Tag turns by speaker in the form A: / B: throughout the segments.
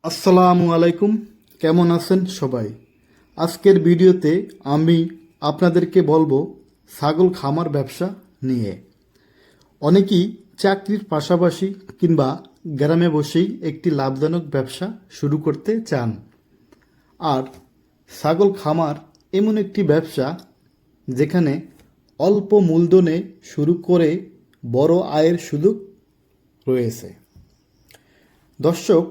A: আসসালামু আলাইকুম, কেমন আছেন সবাই? আজকের ভিডিওতে আমি আপনাদেরকে বলবো ছাগল খামার ব্যবসা নিয়ে। অনেকেই চাকরির পাশাপাশি কিংবা গ্রামে বসেই একটি লাভজনক ব্যবসা শুরু করতে চান। আর ছাগল খামার এমন একটি ব্যবসা যেখানে অল্প মূলধনে শুরু করে বড় আয়ের সুযোগ রয়েছে। দর্শক,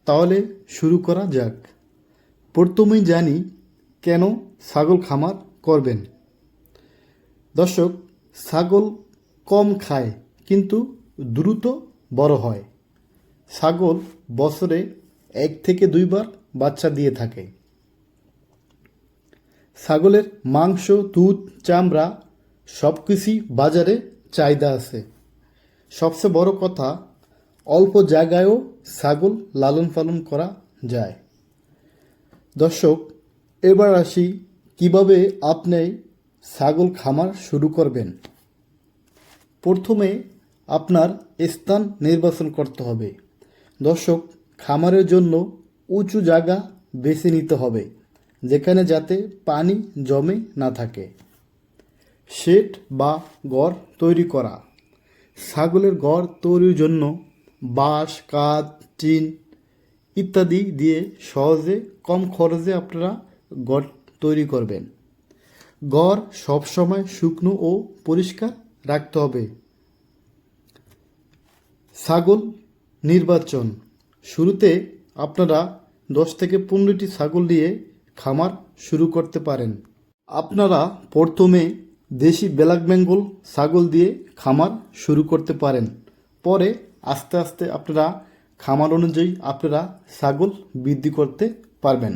A: তাহলে শুরু করা যাক। প্রথমেই জানি কেন ছাগল খামার করবেন। দর্শক, ছাগল কম খায় কিন্তু দ্রুত বড় হয়। ছাগল বছরে 1 থেকে 2 বার বাচ্চা দিয়ে থাকে। ছাগলের মাংস, দুধ, চামড়া সব কিছুই বাজারে চাহিদা আছে। সবচেয়ে বড় কথা, অল্প জায়গায়ও ছাগল লালন পালন করা যায়। দর্শক, এবার আসি কিভাবে আপনি ছাগল খামার শুরু করবেন। প্রথমে আপনার স্থান নির্বাচন করতে হবে। দর্শক, খামারের জন্য উঁচু জায়গা বেছে নিতে হবে, যেখানে যাতে পানি জমে না থাকে। শেড বা ঘর তৈরি করা। ছাগলের ঘর তৈরির জন্য বাঁশ, কাঠ, টিন ইত্যাদি দিয়ে সহজে কম খরচে আপনারা ঘর তৈরি করবেন। ঘর সবসময় শুকনো ও পরিষ্কার রাখতে হবে। ছাগল নির্বাচন। শুরুতে আপনারা 10 থেকে 15টি ছাগল দিয়ে খামার শুরু করতে পারেন। আপনারা প্রথমে দেশি ব্ল্যাক বেঙ্গল ছাগল দিয়ে খামার শুরু করতে পারেন। পরে আস্তে আস্তে আপনারা খামার অনুযায়ী আপনারা ছাগল বৃদ্ধি করতে পারবেন।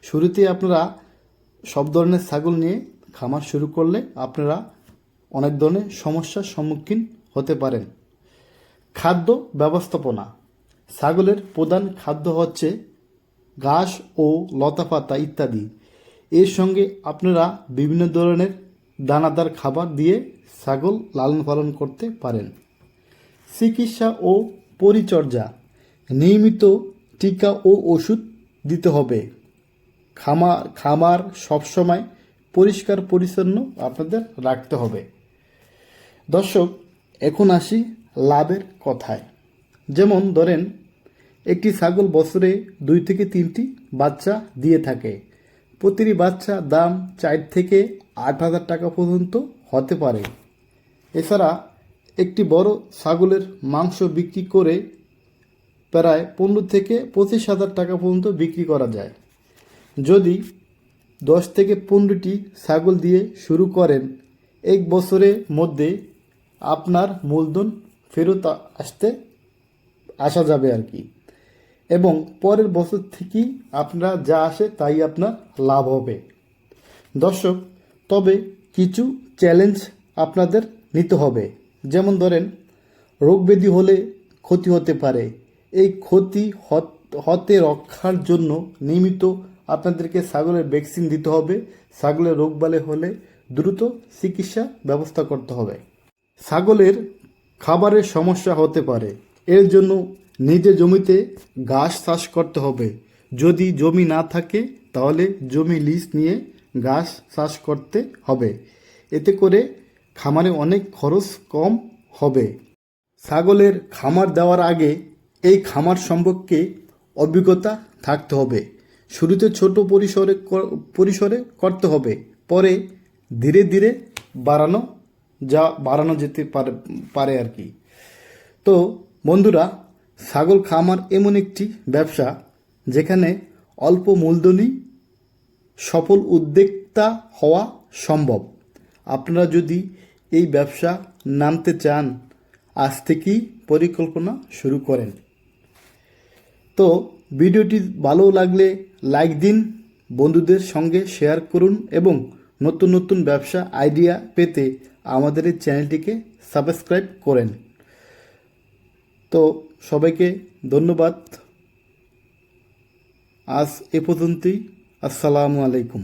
A: শুরুতে আপনারা সব ধরনের ছাগল নিয়ে খামার শুরু করলে আপনারা অনেক ধরনের সমস্যার সম্মুখীন হতে পারেন। খাদ্য ব্যবস্থাপনা। ছাগলের প্রধান খাদ্য হচ্ছে ঘাস ও লতাপাতা ইত্যাদি। এর সঙ্গে আপনারা বিভিন্ন ধরনের দানাদার খাবার দিয়ে ছাগল লালন পালন করতে পারেন। চিকিৎসা ও পরিচর্যা। নিয়মিত টিকা ও ওষুধ দিতে হবে। খামার সবসময় পরিষ্কার পরিচ্ছন্ন আপনাদের রাখতে হবে। দর্শক, এখন আসি লাভের কথায়। যেমন ধরেন, একটি ছাগল বছরে 2 থেকে 3টি বাচ্চা দিয়ে থাকে। প্রতিটি বাচ্চা দাম 4 থেকে 8 হাজার টাকা পর্যন্ত হতে পারে। এছাড়া একটি বড় ছাগলের মাংস বিক্রি করে প্রায় 15 থেকে 25 হাজার টাকা পর্যন্ত বিক্রি করা যায়। যদি 10 থেকে 15টি ছাগল দিয়ে শুরু করেন, 1 বছরের মধ্যে আপনার মূলধন ফেরত আসা যাবে আর কি। এবং পরের বছর থেকেই আপনার যা আসে তাই আপনার লাভ হবে। দর্শক, তবে কিছু চ্যালেঞ্জ আপনাদের নিতে হবে। যেমন ধরেন, রোগ ব্যাধি হলে ক্ষতি হতে পারে। এই ক্ষতি হতে রক্ষার জন্য নিয়মিত আপনাদেরকে ছাগলের ভ্যাকসিন দিতে হবে। ছাগলের রোগবালাই হলে দ্রুত চিকিৎসা ব্যবস্থা করতে হবে। ছাগলের খাবারের সমস্যা হতে পারে, এর জন্য নিজের জমিতে ঘাস চাষ করতে হবে। যদি জমি না থাকে তাহলে জমি লিজ নিয়ে ঘাস চাষ করতে হবে। এতে করে খামারে অনেক খরচ কম হবে। ছাগলের খামার দেওয়ার আগে এই খামার সম্পর্কে অভিজ্ঞতা থাকতে হবে। শুরুতে ছোট পরিসরে করতে হবে, পরে ধীরে ধীরে বাড়ানো যেতে পারে আর কি। তো বন্ধুরা, ছাগল খামার এমন একটি ব্যবসা যেখানে অল্প মূলধনই সফল উদ্যোক্তা হওয়া সম্ভব। আপনারা যদি এই ব্যবসা নামতে চান, আজ থেকেই পরিকল্পনা শুরু করেন। তো ভিডিওটি ভালো লাগলে লাইক দিন, বন্ধুদের সঙ্গে শেয়ার করুন এবং নতুন নতুন ব্যবসা আইডিয়া পেতে আমাদের এই চ্যানেলটিকে সাবস্ক্রাইব করেন। তো সবাইকে ধন্যবাদ। আজ এ পর্যন্তই। আসসালামু আলাইকুম।